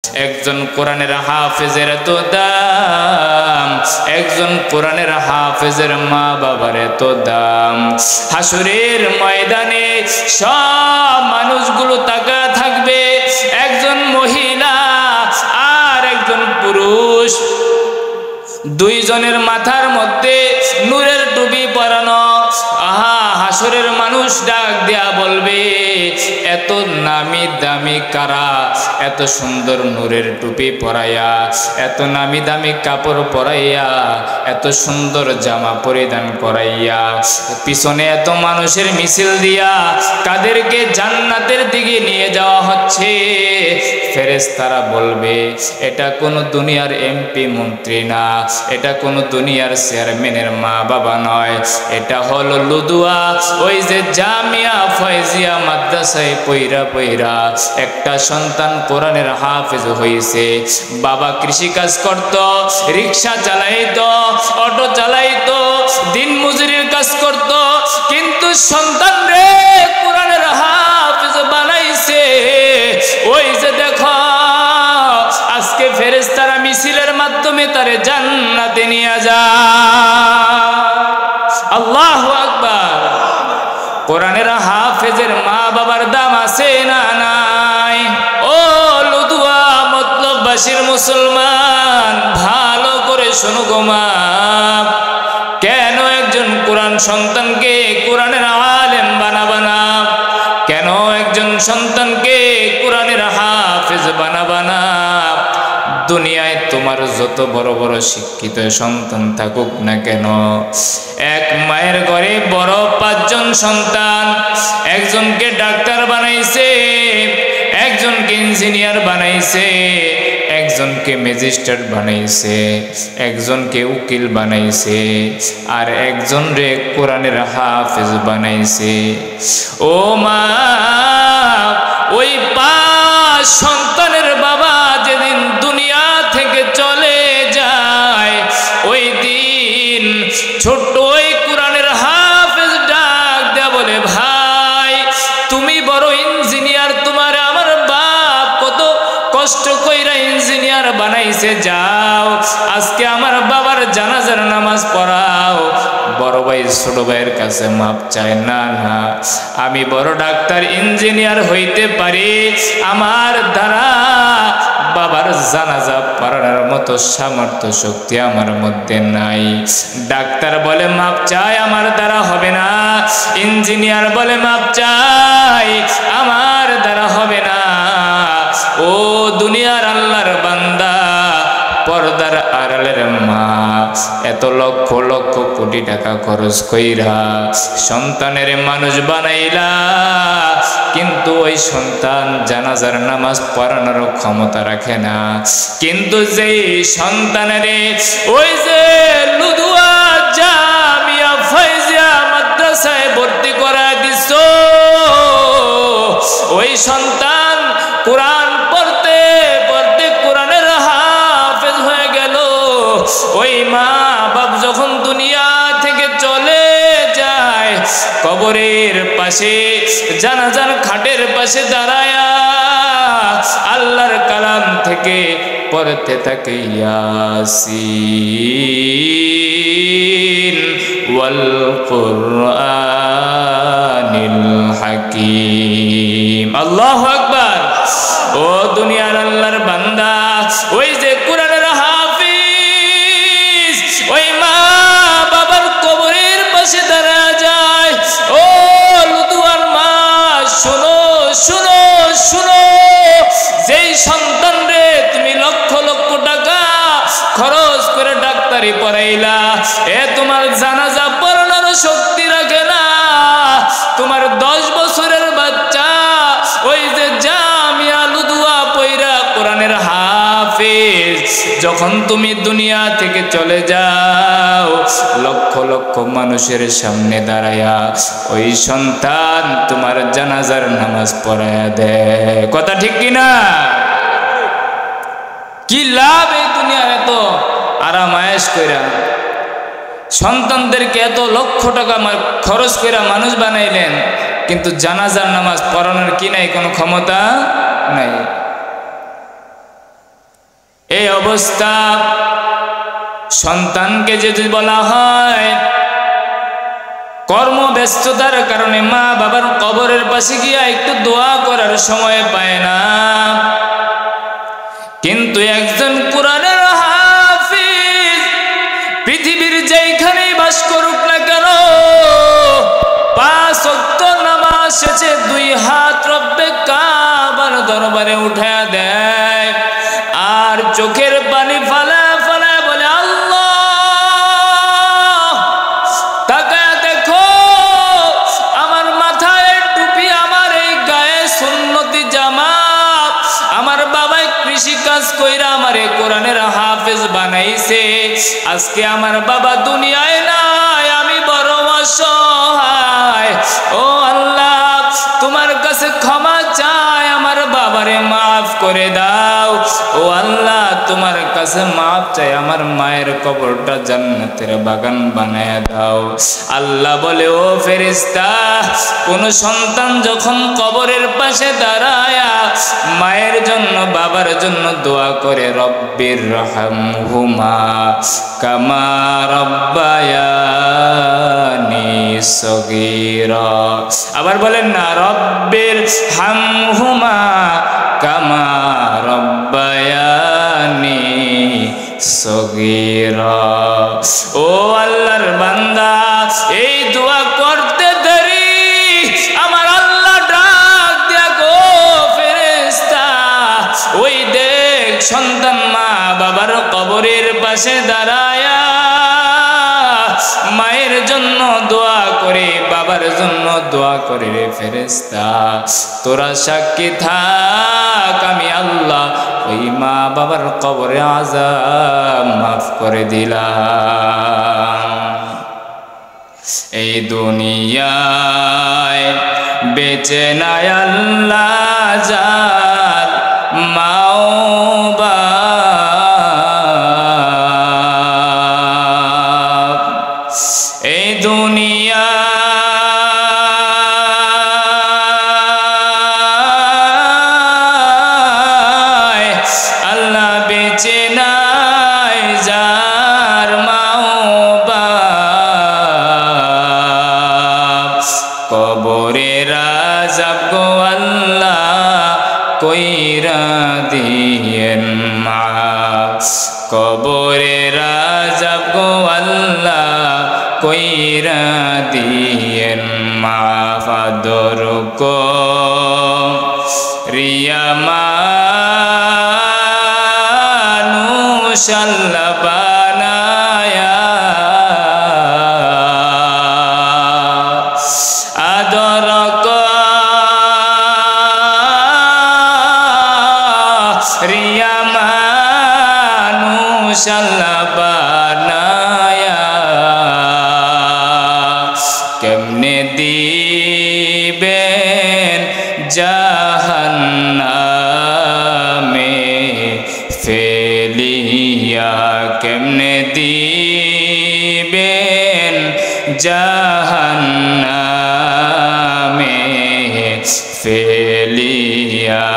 একজন কোরআনের হাফেজের এত দাম, একজন কোরআনের হাফেজের মা বাবার এত দাম। হাসরের ময়দানে সব মানুষগুলো তাকায় থাকবে, একজন মহিলা আর একজন পুরুষ, দুইজনের মাথার মধ্যে নূরের টুপি পরানো। হাসরের মানুষ ডাক দেয়া বলবে, এত নামি দামি কারা, এত সুন্দর নূরের টুপি পরাইয়া, এত নামি দামি কাপড় পরাইয়া, এত সুন্দর জামা পরিধান করাইয়া, পিছনে এত মানুষের মিছিল দিয়া কাদেরকে জান্নাতের দিকে নিয়ে যাওয়া হচ্ছে। ফেরেশতারা বলবে, এটা কোনো দুনিয়ার এমপি মন্ত্রী না, এটা কোনো দুনিয়ার চেয়ারম্যানের মা বাবা নয়, এটা হলো লুদুয়া, ওই যে জামিয়া ফয়জিয়া মাদ্রাসায় পইরা পইরা একটা সন্তান কোরআনের হাফেজ হয়েছে। বাবা কৃষি কাজ করত, রিক্সা চালাইতো, অটো চালাইতো, দিন মজুরির কাজ করত, কিন্তু সন্তান রে কোরআনের হাফেজ বানাইছে। ওই যে দেখো আজকে ফেরেশতারা মিছিলের মাধ্যমে তারে জান্নাতে নিয়ে যায়। আল্লাহু আকবার। কোরআনের হাফেজের মা বাবার দাম আছে না নাই? ও লুদুয়া মতলববাসীর মুসলমান, ভালো করে শোনো গো মা, কেন একজন কোরআন সন্তানকে কোরআনের আলেম বানাবা না? কেন একজন সন্তানকে কোরআনের হাফেজ বানাবা না? দুনিয়ায় তোমার যত বড় বড় শিক্ষিত সন্তান থাকুক না কেন, এক মায়ের ঘরে বড় 5 জন সন্তান, একজনকে ডাক্তার বানাইছে, একজনকে ইঞ্জিনিয়ার বানাইছে, একজনকে ম্যাজিস্ট্রেট বানাইছে, একজনকে উকিল বানাইছে, আর একজন রে কোরআনের হাফেজ বানাইছে। ও মা, ওই 5 সন্তানের বাবা যেদিন দুনিয়া থেকে চলে যায়, ওই দিন ছোট্ট ওই কোরআনের হাফেজ ডাক দেয়া বলে, ভাই তুমি বড় ইঞ্জিনিয়ার, তোমার আমার বাপ কত কষ্ট কইরা ইঞ্জিনিয়ার বানাইছে, যাও আজকে আমার বাবার জানাজার নামাজ পড়াও। বড় ভাই ছোট ভাইয়ের কাছে মাপ চায়, না না, আমি বড় ডাক্তার ইঞ্জিনিয়ার হইতে পারি, আমার দ্বারা বাবার জানাজা পড়ানোর মতো সামর্থ্য শক্তি আমার মধ্যে নাই। ডাক্তার বলে মাপ চাই, আমার দ্বারা হবে না। ইঞ্জিনিয়ার বলে মাপ চাই, আমার দ্বারা হবে না। ও দুনিয়ার আল্লাহর বান্দা, পর্দার আড়ালের মা, এত লক্ষ লক্ষ কোটি টাকা খরচ কইরা সন্তানের মানুষ বানাইলা, কিন্তু ওই সন্তান জানাজার নামাজ পড়ানোর ক্ষমতা রাখে না। কিন্তু যেই সন্তানের ওই যে লুদুয়া জামিয়া ফয়জিয়া মাদ্রাসায় ভর্তি করা দিছ, ওই সন্তান কোরআন পড়তে পড়তে কোরআনের হাফেজ হয়ে গেল। ওই মা বাপ যখন দুনিয়া থেকে চলে যায়, কবরের পাশে জানাজার খাটের পাশে দাঁড়ায়া আল্লাহর কালাম থেকে পড়তে থাকে, ইয়াসিন ওয়াল কুরআনিল হাকীম। আল্লাহু আকবার। ও দুনিয়ার আল্লাহর বান্দা, ওই যে কোরআনের হাফেজ ওই মা বাবার কবরের পাশে দাঁড়া যায়। ও লুদুয়ার মা, শুনো শুনো শুনো, যেই সন্তান রে তুমি লক্ষ লক্ষ টাকা খরচ করে ডাক্তারি পড়াইলা, এ তোমার জানাজা পড়ানোর শক্তি রাখে না। তোমার 10 বছরের বাচ্চা ওই যে জামিয়া লুদুয়া পয়রা কোরআনের হাফেজ, যখন তুমি দুনিয়া থেকে চলে যাও, লক্ষ লক্ষ মানুষের সামনে দাঁড়ায়া ওই সন্তান তোমার জানাজার নামাজ পড়ায়া দেয়। কথা ঠিক কিনা? কি লাভ এই দুনিয়ার এত আরাম আয়েশ কইরা, সন্তানদেরকে এত লক্ষ টাকা খরচ কইরা মানুষ বানাইলেন, কিন্তু জানাজার নামাজ পড়ানোর কি নাই, কোনো ক্ষমতা নাই। এই অবস্থা সন্তানকে যদি বলা হয় কর্মব্যস্ততার কারণে মা বাবার কবরের পাশে গিয়ে একটু দোয়া করার সময় পায় না, কিন্তু একজন কোরআনের হাফিজ পৃথিবীর যেখানেই বাস করুক না কেন 5 ওয়াক্ত নামাজ শেষে 2 হাত রব্বে কাবার দরবারে উঠায়া দেয় আর চোখের পানি ফালা ফালা বলে আল্লাহ তাকায়া দেখো আমার মাথায় টুপি, আমার এই গায়ে সুন্নতি জামা, আমার বাবা কৃষি কাজ কইরা আমারে কোরআনের হাফেজ বানাইছে, আজকে আমার বাবা দুনিয়ায় নাই, আমি বড় অসহায়, ও আল্লাহ তোমার কাছে ক্ষমা চাই, আমার বাবারে মাফ করে দাও, ও আল্লাহ তোমার কাছে মাফ চাই, আমার মায়ের কবরটা জান্নাতের বাগান বানায় দাও। আল্লাহ বলে ও ফেরেশতা, কোন সন্তান যখন কবরের পাশে দাঁড়ায় মায়ের জন্য বাবার জন্য দোয়া করে রব্বির রহমহুমা কামা রব্বায়ানি সগীরা, আবার বলেন না রব্বির হামহুমা কামা রব্বায়ানি সগীরা। ও আল্লাহর বান্দা, এই দোয়া করতে দেরি আমার আল্লাহ ডাক দিয়া গো ফেরেশতা, ওই দেখ সন্তান মা বাবার কবরের পাশে দাঁড়ায়া মায়ের জন্য দোয়া করে বাবার জন্য দোয়া করে রে ফেরেশতা, তোরা সাক্ষী থাক আমি আল্লাহ ওই মা বাবার কবরে আযাব মাফ করে দিলাম। এই দুনিয়ায় বেঁচে নাই আল্লাহ যার মাও বাপ, এই দুনিয়ায় আল্লাহ বেঁচে নাই যার মাও বাপ, কবরের আযাব গো আল্লাহ কইরা দিয়েন মাফ, কবরের আযাব গো আল্লাহ কইরা দিয়েন মাফ, আদর করিয়া মানুষ আল্লাহ বানায়া, আদর করিয়া মানুষ আল্লাহ বানায়া, কেমনে দিবেন জাহান্নামে ফেলিয়া, কেমনে দিবেন জাহান্নামে ফেলিয়া,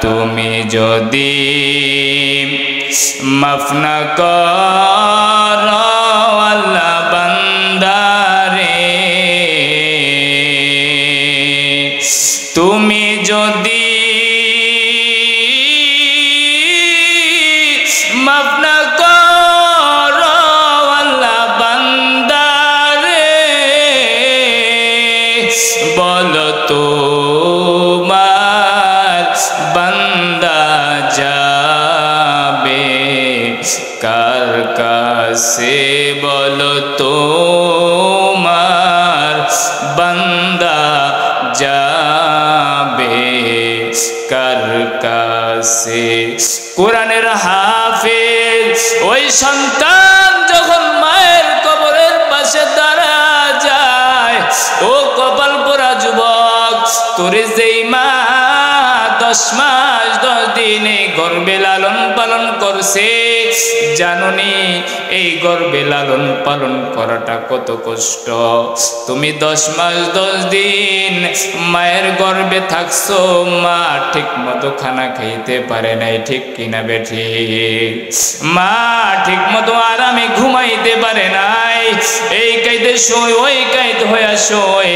তুমি যদি মাফ না করো আল্লাহ বান্দারে, তুমি যদি মাফ না করো আল্লাহ বান্দারে, বলো তোমার বান্দা যাবে কার কাছে, বলো তোমার বান্দা যাবে কার কাছে। কোরআনের হাফেজ ওই সন্তান যখন মায়ের কবরের পাশে দাঁড়া যায়, ও কপাল পোড়া যুবক, তোরে যেই মা 10 মাস 10 দিন এই গর্ভে লালন পালন করছে। জানুনি এই গর্ভে লালন পালন করাটা কত কষ্ট। তুমি 10 মাস 10 দিন মায়ের গর্ভে থাকছো, মা ঠিক মতো খানা খাইতে পারে নাই, ঠিক কিনা বেঠি? মা ঠিক মতো আরামে ঘুমাইতে পারে নাই, এই কাইতে শোয় ওই কাইতে হইয়া শোয়,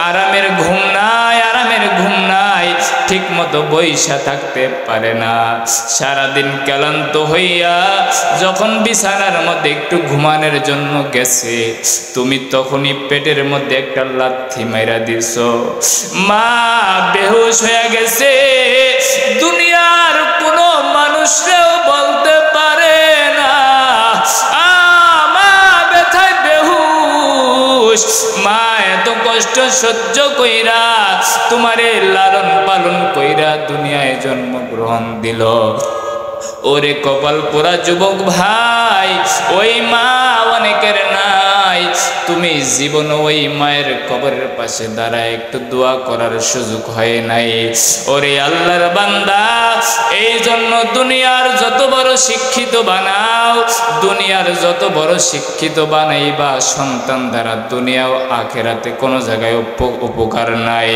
আরামের ঘুম নাই, আরামের ঘুম নাই, ঠিক মতো বইসা থাকতে পারে না। সারাদিন ক্লান্ত হইয়া যখন বিছানার মধ্যে একটু ঘুমানোর জন্য গেছে, তুমি তখনই পেটের মধ্যে একটা লাথি মাইরা দিছো, মা বেহুশ হয়ে গেছে। দুনিয়ার কোনো মানুষরাও বলতে পারে না মা ব্যথায় বেহুশ। মা এত কষ্ট সহ্য কইরা তোমারে লালন পালন কইরা দুনিয়ায় জন্মগ্রহণ দিল। ওরে কপাল পোড়া যুবক ভাই, ওই মা অনেকের নাই। তুমি জীবন ওই মায়ের কবরের পাশে দাঁড়ায় একটু দোয়া করার সুযোগ হয় নাই। ওরে আল্লাহর বান্দা, এই জন্য দুনিয়ার যত বড় শিক্ষিত বানাও, দুনিয়ার যত বড় শিক্ষিত বানাইবা, সন্তান দ্বারা দুনিয়া ও আখিরাতে কোনো জায়গায় উপকার নাই।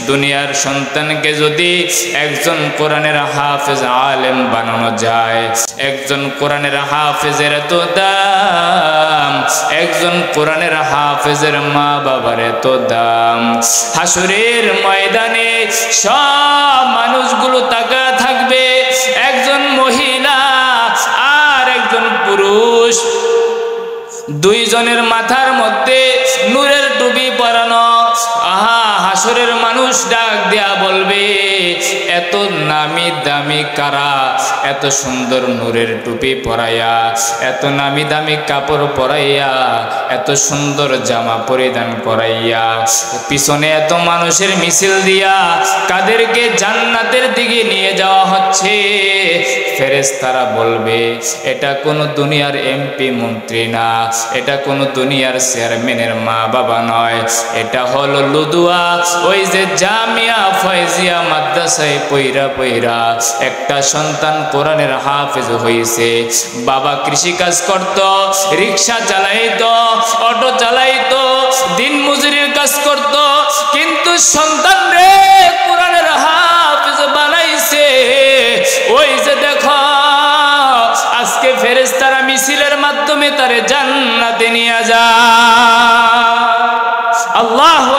দুনিয়ার সন্তানকে যদি একজন কোরআনের হাফেজ আলেম বানানো যায়, একজন কোরআনের হাফেজের এত দাম, একজন কোরআনের হাফেজের মা বাবার এত দাম। হাসরের ময়দানে সব মানুষগুলো তাকায় থাকবে, একজন মহিলা আর একজন পুরুষ, দুইজনের মাথার মধ্যে নূরের টুপি পরানো। হাসরের মানুষ ডাক দেয়া বলবে, এত নামি দামি কারা, এত সুন্দর নূরের টুপি পরাইয়া, এত নামি দামি কাপড় পরাইয়া, এত সুন্দর জামা পরিধান করাইয়া, পিছনে এত মানুষের মিছিল দিয়া কাদেরকে জান্নাতের দিকে নিয়ে যাওয়া হচ্ছে। ফেরেশতারা বলবে, এটা কোনো দুনিয়ার এমপি মন্ত্রী না, এটা কোনো দুনিয়ার চেয়ারম্যানের মা বাবা নয়, এটা হলো লুদুয়া, ওই যে জামিয়া ফয়জিয়া মাদ্রাসায় পইরা পইরা একটা সন্তান কোরআনের হাফেজ হয়েছে। বাবা কৃষি কাজ করত, রিক্সা চালাইতো, অটো চালাইতো, দিন মজুরির কাজ করত, কিন্তু সন্তান রে কোরআনের হাফেজ বানাইছে। ওই যে দেখো আজকে ফেরেশতারা মিছিলের মাধ্যমে তারে জান্নাতে নিয়ে যায়। আল্লাহু